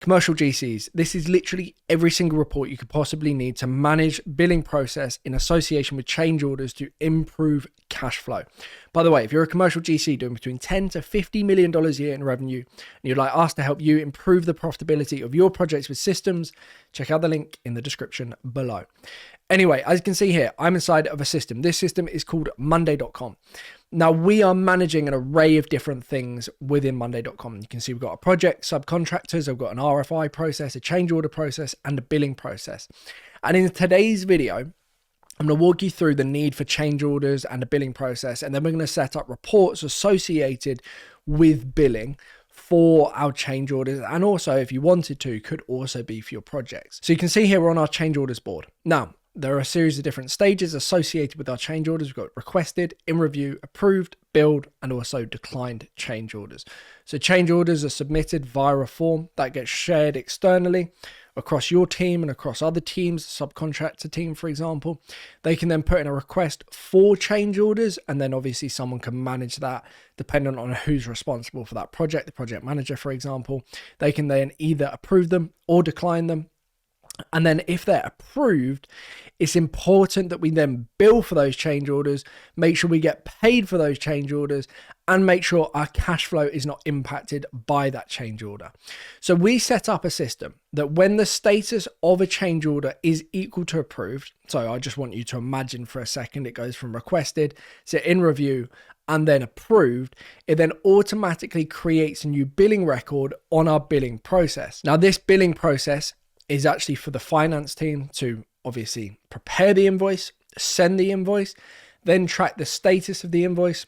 Commercial GCs, this is literally every single report you could possibly need to manage billing process in association with change orders to improve cash flow. By the way, if you're a commercial GC doing between $10 to $50 million a year in revenue, and you'd like us to help you improve the profitability of your projects with systems, check out the link in the description below. Anyway, as you can see here, I'm inside of a system. This system is called Monday.com. Now, we are managing an array of different things within Monday.com. You can see we've got a project, subcontractors, I've got an RFI process, a change order process, and a billing process. And in today's video, I'm going to walk you through the need for change orders and a billing process, and then we're going to set up reports associated with billing for our change orders, and also, if you wanted to, could also be for your projects. So you can see here we're on our change orders board. Now, there are a series of different stages associated with our change orders. We've got requested, in review, approved, billed, and also declined change orders. So change orders are submitted via a form that gets shared externally across your team and across other teams, subcontractor team, for example. They can then put in a request for change orders, and then obviously someone can manage that depending on who's responsible for that project, the project manager, for example. They can then either approve them or decline them. And then if they're approved, it's important that we then bill for those change orders, make sure we get paid for those change orders, and make sure our cash flow is not impacted by that change order. So we set up a system that when the status of a change order is equal to approved, so I just want you to imagine for a second, it goes from requested to in review and then approved, it then automatically creates a new billing record on our billing process. Now, this billing process is actually for the finance team to obviously prepare the invoice, send the invoice, then track the status of the invoice,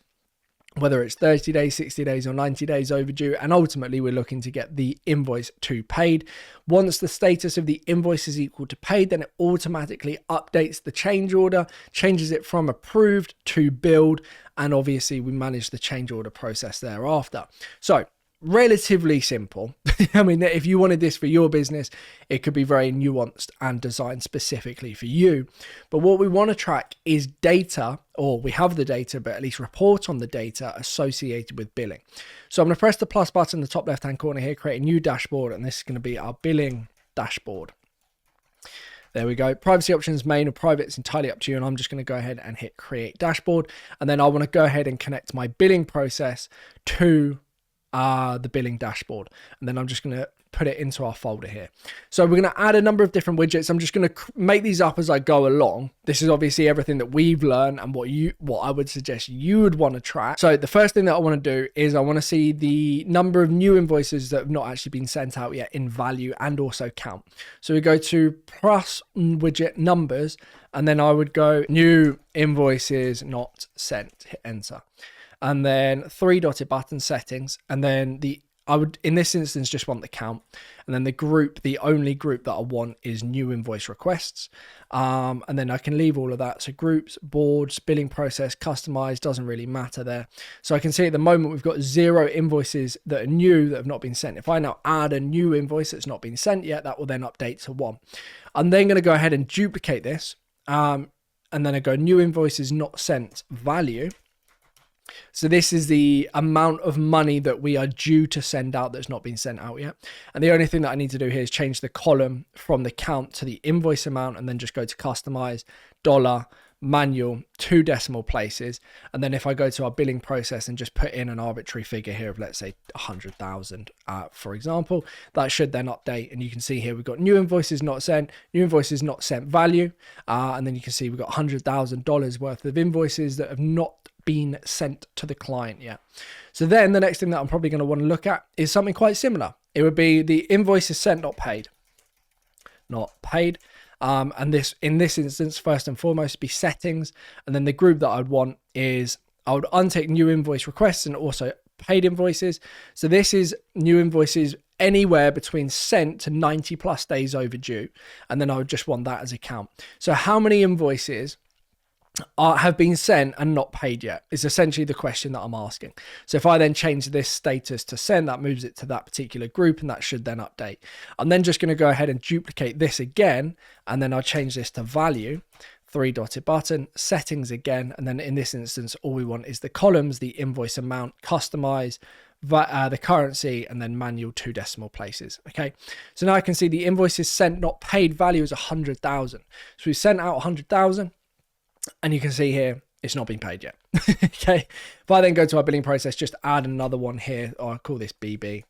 whether it's 30 days, 60 days, or 90 days overdue. And ultimately, we're looking to get the invoice to paid. Once the status of the invoice is equal to paid, then it automatically updates the change order, changes it from approved to billed, and obviously we manage the change order process thereafter. So, relatively simple. I mean, if you wanted this for your business, it could be very nuanced and designed specifically for you. But what we want to track is data, or we have the data, but at least report on the data associated with billing. So I'm going to press the plus button in the top left-hand corner here, create a new dashboard, and this is going to be our billing dashboard. There we go. Privacy options, main or private, it's entirely up to you. And I'm just going to go ahead and hit create dashboard. And then I want to go ahead and connect my billing process to the billing dashboard, and then I'm just going to put it into our folder here. So we're going to add a number of different widgets. I'm just going to make these up as I go along. This is obviously everything that we've learned and what I would suggest you would want to track. So the first thing that I want to do is I want to see the number of new invoices that have not actually been sent out yet in value, and also count. So we go to plus widget numbers, and then I would go new invoices not sent, hit enter. And then 3-dotted button settings, and then I would in this instance just want the count, and then the only group that I want is new invoice requests, and then I can leave all of that. So groups, boards, billing process, customized, doesn't really matter there. So I can see at the moment we've got 0 invoices that are new that have not been sent. If I now add a new invoice that's not been sent yet, that will then update to 1. I'm then going to go ahead and duplicate this, and then I go new invoices not sent value. So this is the amount of money that we are due to send out that's not been sent out yet. And the only thing that I need to do here is change the column from the count to the invoice amount, and then just go to customize, dollar, manual, 2 decimal places. And then if I go to our billing process and just put in an arbitrary figure here of, let's say, 100,000, for example, that should then update. And you can see here we've got new invoices not sent, new invoices not sent value. And then you can see we've got $100,000 worth of invoices that have not been sent to the client yet. So then the next thing that I'm probably going to want to look at is something quite similar. It would be the invoices sent, not paid. Not paid. And this, in this instance, first and foremost, be settings. And then the group that I'd want is, I would untick new invoice requests and also paid invoices. So this is new invoices anywhere between sent to 90 plus days overdue. And then I would just want that as a count. So how many invoices have been sent and not paid yet is essentially the question that I'm asking. So if I then change this status to send, that moves it to that particular group, and that should then update. I'm then just going to go ahead and duplicate this again, and then I'll change this to value, 3-dotted button, settings again, and then in this instance all we want is the columns, the invoice amount, customize, the currency, and then manual 2 decimal places. Okay, so now I can see the invoices sent not paid value is 100,000. So we sent out 100,000, and you can see here it's not been paid yet. Okay, if I then go to our billing process, just add another one here, or I'll call this BB,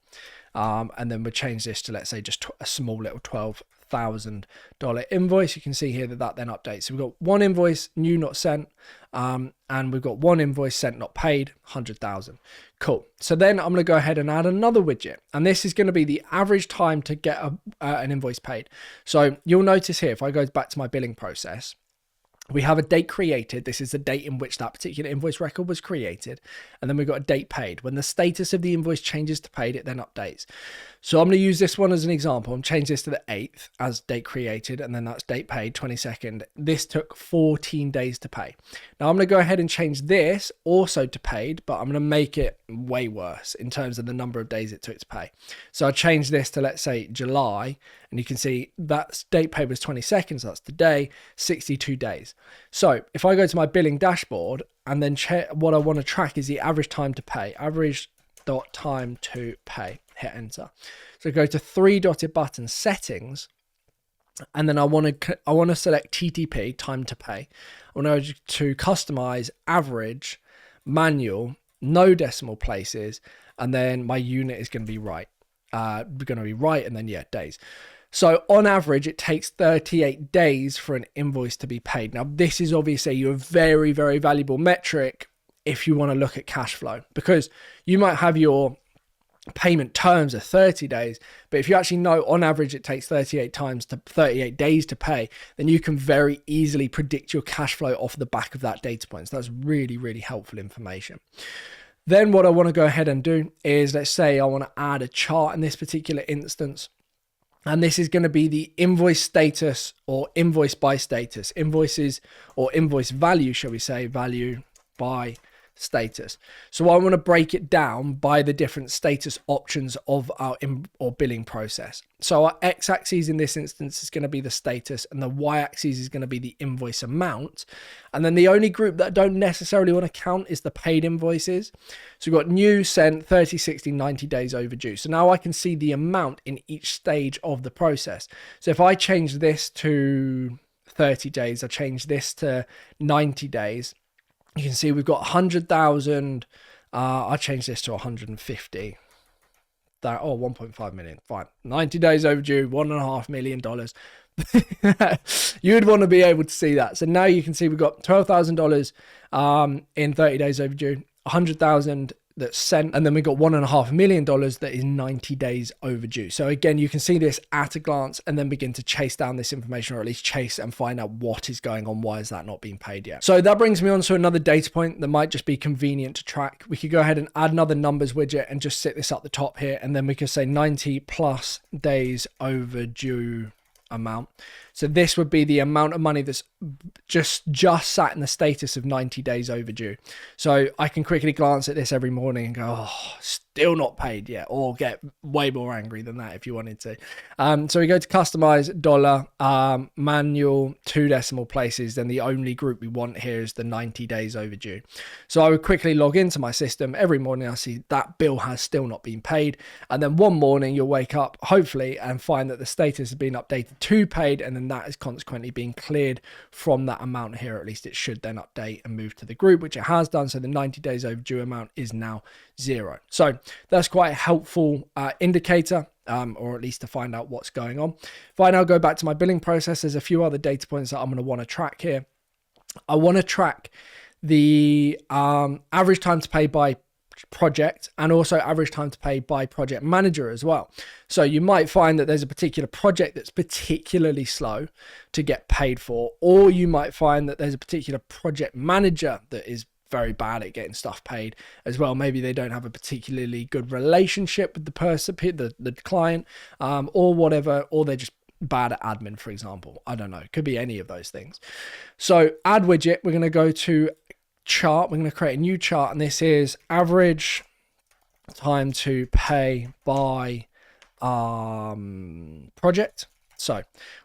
and then we'll change this to, let's say, just a small little $12,000 invoice. You can see here that then updates. So we've got one invoice new not sent, and we've got one invoice sent not paid, 100,000. Cool. So then I'm going to go ahead and add another widget, and this is going to be the average time to get an invoice paid. So you'll notice here, if I go back to my billing process, we have a date created. This is the date in which that particular invoice record was created. And then we've got a date paid. When the status of the invoice changes to paid, it then updates. So I'm going to use this one as an example. I'm change this to the 8th as date created, and then that's date paid, 22nd. This took 14 days to pay. Now I'm going to go ahead and change this also to paid, but I'm going to make it way worse in terms of the number of days it took to pay. So I change this to, let's say, July, and you can see that date paid was 22nd, so that's today, 62 days. So if I go to my billing dashboard and then check, what I want to track is the average time to pay, average.time to pay, hit enter. So go to 3 dotted button settings, and then I want to select TTP, time to pay. I want to customize average, manual, no decimal places, and then my unit is going to be right. And then days. So on average, it takes 38 days for an invoice to be paid. Now, this is obviously a very, very valuable metric if you want to look at cash flow, because you might have your payment terms of 30 days, but if you actually know on average it takes 38 days to pay, then you can very easily predict your cash flow off the back of that data point. So that's really, really helpful information. Then what I want to go ahead and do is, let's say I want to add a chart in this particular instance. And this is going to be the invoice status or invoice by status, invoices or invoice value, shall we say, value by status. So I want to break it down by the different status options of our billing process. So our x-axis in this instance is going to be the status, and the y-axis is going to be the invoice amount. And then the only group that I don't necessarily want to count is the paid invoices. So we've got new, sent, 30, 60, 90 days overdue. So now I can see the amount in each stage of the process. So if I change this to 30 days, I change this to 90 days, you can see we've got 100,000. I changed this to 150. 1.5 million. Fine. 90 days overdue, $1.5 million. You would want to be able to see that. So now you can see we've got $12,000 in 30 days overdue, 100,000 that's sent, and then we've got $1.5 million that is 90 days overdue. So again, you can see this at a glance and then begin to chase down this information, or at least chase and find out what is going on. Why is that not being paid yet? So that brings me on to another data point that might just be convenient to track. We could go ahead and add another numbers widget and just sit this up the top here, and then we could say 90 plus days overdue amount. So this would be the amount of money that's just sat in the status of 90 days overdue. So I can quickly glance at this every morning and go, oh, still not paid yet, or get way more angry than that if you wanted to. So we go to customize dollar, manual, 2 decimal places. Then the only group we want here is the 90 days overdue. So I would quickly log into my system every morning. I see that bill has still not been paid. And then one morning you'll wake up, hopefully, and find that the status has been updated to paid, and then that is consequently being cleared from that amount here. At least it should then update and move to the group, which it has done. So the 90 days overdue amount is now 0. So that's quite a helpful indicator, or at least to find out what's going on. If I now go back to my billing process, there's a few other data points that I'm going to want to track here. I want to track the average time to pay by project, and also average time to pay by project manager as well. So you might find that there's a particular project that's particularly slow to get paid for, or you might find that there's a particular project manager that is very bad at getting stuff paid as well. Maybe they don't have a particularly good relationship with the person, the client, or whatever, or they're just bad at admin, for example. I don't know. It could be any of those things. So add widget, we're going to go to chart. We're going to create a new chart, and this is average time to pay by project. So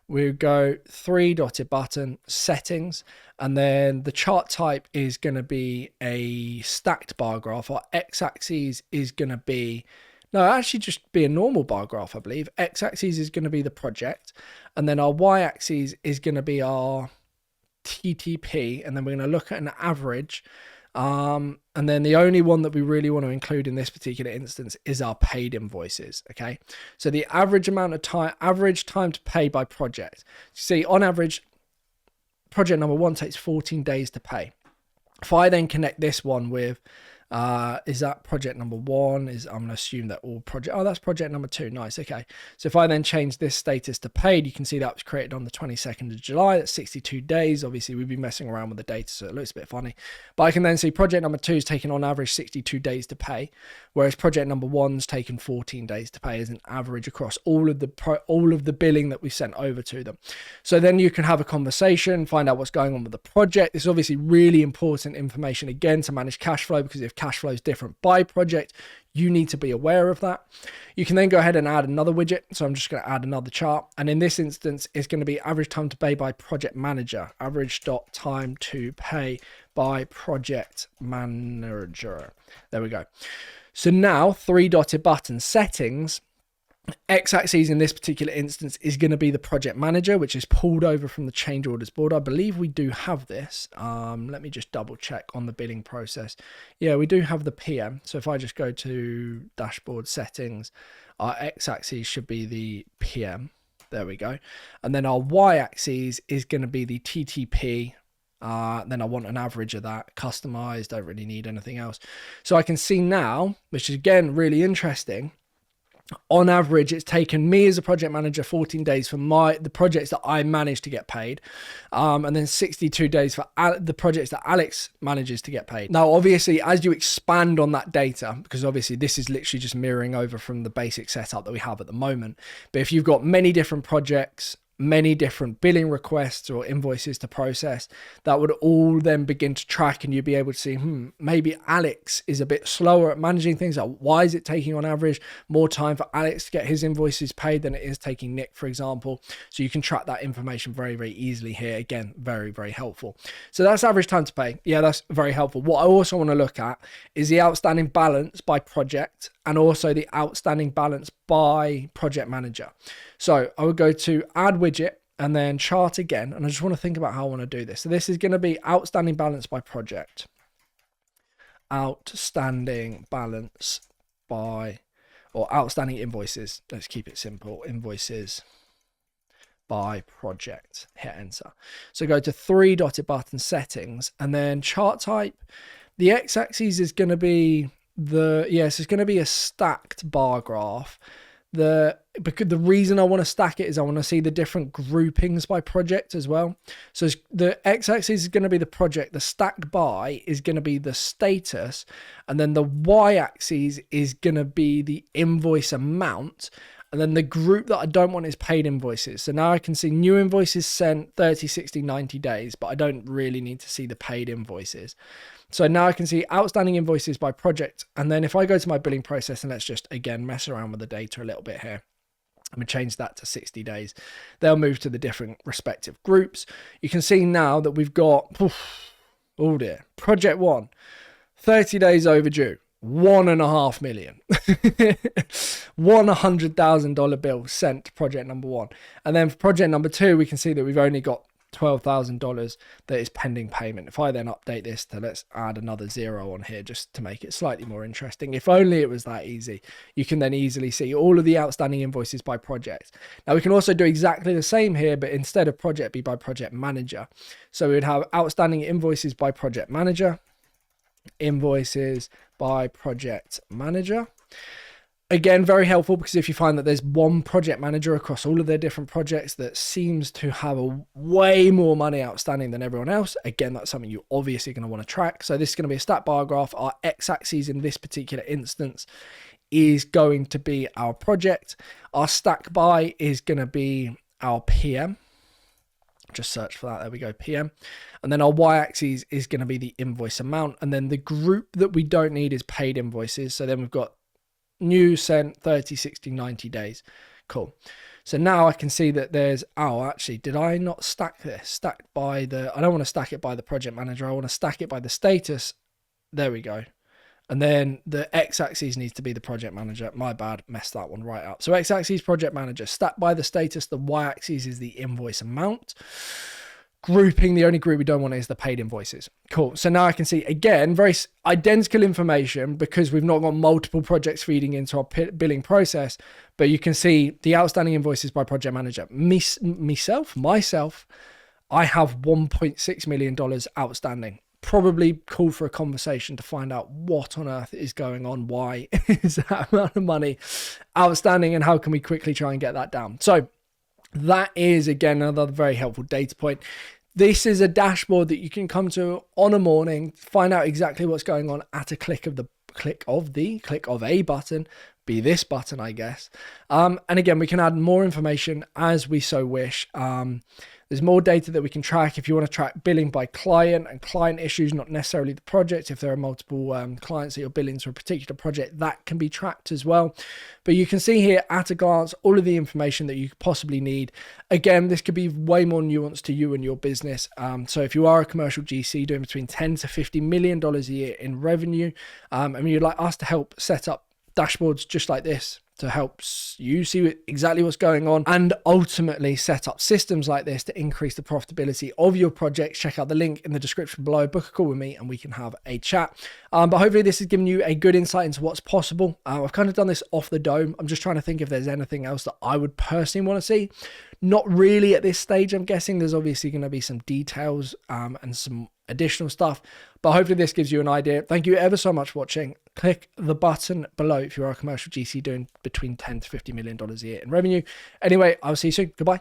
we'll go 3 dotted button, settings, and then the chart type is going to be a stacked bar graph. Our x-axis is going to be, no, actually just be a normal bar graph, I believe. X-axis is going to be the project, and then our y-axis is going to be our TTP, and then we're going to look at an average. And then the only one that we really want to include in this particular instance is our paid invoices. Okay, so the average amount of time, average time to pay by project. See, on average, project number 1 takes 14 days to pay. If I then connect this one with, is that project number 1? I'm going to assume that all project, oh, that's project number 2. Nice. Okay. So if I then change this status to paid, you can see that was created on the 22nd of July. That's 62 days. Obviously, we've been messing around with the data, so it looks a bit funny. But I can then see project number 2 is taking on average 62 days to pay, whereas project number 1's taken 14 days to pay as an average across all of the billing that we sent over to them. So then you can have a conversation, find out what's going on with the project. This is obviously really important information, again, to manage cash flow, because if cash flow is different by project, you need to be aware of that. You can then go ahead and add another widget. So I'm just going to add another chart. And in this instance, it's going to be average time to pay by project manager, average time to pay by project manager. There we go. So now 3 dotted button, settings. X-axis in this particular instance is going to be the project manager, which is pulled over from the change orders board. I believe we do have this. Let me just double check on the billing process. Yeah, we do have the PM. So if I just go to dashboard settings, our X-axis should be the PM. There we go. And then our Y-axis is going to be the TTP. Then I want an average of that, customized, don't really need anything else. So I can see now, which is again really interesting, on average, it's taken me as a project manager 14 days for the projects that I managed to get paid, and then 62 days for the projects that Alex manages to get paid. Now, obviously, as you expand on that data, because obviously this is literally just mirroring over from the basic setup that we have at the moment, but if you've got many different projects, many different billing requests or invoices to process, that would all then begin to track, and you'd be able to see, maybe Alex is a bit slower at managing things. Like, why is it taking on average more time for Alex to get his invoices paid than it is taking Nick, for example? So you can track that information very, very easily here. Again, very, very helpful. So that's average time to pay. Yeah, that's very helpful. What I also want to look at is the outstanding balance by project, and also the outstanding balance by project manager. So I would go to add widget and then chart again. And I just want to think about how I want to do this. So this is going to be outstanding balance by project. Outstanding balance by, or outstanding invoices. Let's keep it simple. Invoices by project. Hit enter. So go to 3 dotted button, settings, and then chart type. The x-axis is going to be it's going to be a stacked bar graph. Because the reason I want to stack it is I want to see the different groupings by project as well. So the x-axis is going to be the project, the stacked by is going to be the status, and then the y-axis is going to be the invoice amount. And then the group that I don't want is paid invoices. So now I can see new invoices sent 30, 60, 90 days, but I don't really need to see the paid invoices. So now I can see outstanding invoices by project. And then if I go to my billing process, and let's just, again, mess around with the data a little bit here. I'm going to change that to 60 days. They'll move to the different respective groups. You can see now that we've got, oh dear, project 1, 30 days overdue. $1.5 million. $100,000 bill sent to project number 1. And then for project number 2, we can see that we've only got $12,000 that is pending payment. If I then update this to, let's add another 0 on here just to make it slightly more interesting. If only it was that easy. You can then easily see all of the outstanding invoices by project. Now we can also do exactly the same here, but instead of project, be by project manager. So we would have outstanding invoices by project manager, invoices by project manager. Again, very helpful, because if you find that there's one project manager across all of their different projects that seems to have a way more money outstanding than everyone else, again, that's something you're obviously going to want to track. So this is going to be a stat bar graph. Our x-axis in this particular instance is going to be our project. Our stack by is going to be our PM. Just search for that. There we go, PM. And then our y-axis is going to be the invoice amount. And then the group that we don't need is paid invoices. So then we've got new, sent, 30, 60, 90 days. Cool. So now I can see that there's, oh, actually, did I not stack this? Stacked by the, I don't want to stack it by the project manager. I want to stack it by the status. There we go. And then the x-axis needs to be the project manager. My bad, messed that one right up. So x-axis project manager, stacked by the status. The y-axis is the invoice amount. Grouping, the only group we don't want is the paid invoices. Cool. So now I can see, again, very identical information because we've not got multiple projects feeding into our billing process. But you can see the outstanding invoices by project manager. Myself, I have $1.6 million outstanding. Probably call for a conversation to find out what on earth is going on. Why is that amount of money outstanding and how can we quickly try and get that down? So that is, again, another very helpful data point. This is a dashboard that you can come to on a morning, find out exactly what's going on at a click of a button, be this button, I guess. And again, we can add more information as we so wish. There's more data that we can track if you want to track billing by client and client issues, not necessarily the project. If there are multiple clients that you're billing to a particular project, that can be tracked as well. But you can see here at a glance all of the information that you could possibly need. Again, this could be way more nuanced to you and your business. So if you are a commercial GC doing between $10 to $50 million a year in revenue, and you'd like us to help set up dashboards just like this, to help you see exactly what's going on and ultimately set up systems like this to increase the profitability of your projects, check out the link in the description below, book a call with me and we can have a chat. But hopefully this has given you a good insight into what's possible. I've kind of done this off the dome. I'm just trying to think if there's anything else that I would personally want to see. Not really at this stage. I'm guessing there's obviously going to be some details and some additional stuff, but hopefully this gives you an idea. Thank you ever so much for watching. Click the button below if you are a commercial GC doing between $10 to $50 million a year in revenue. Anyway, I'll see you soon. Goodbye.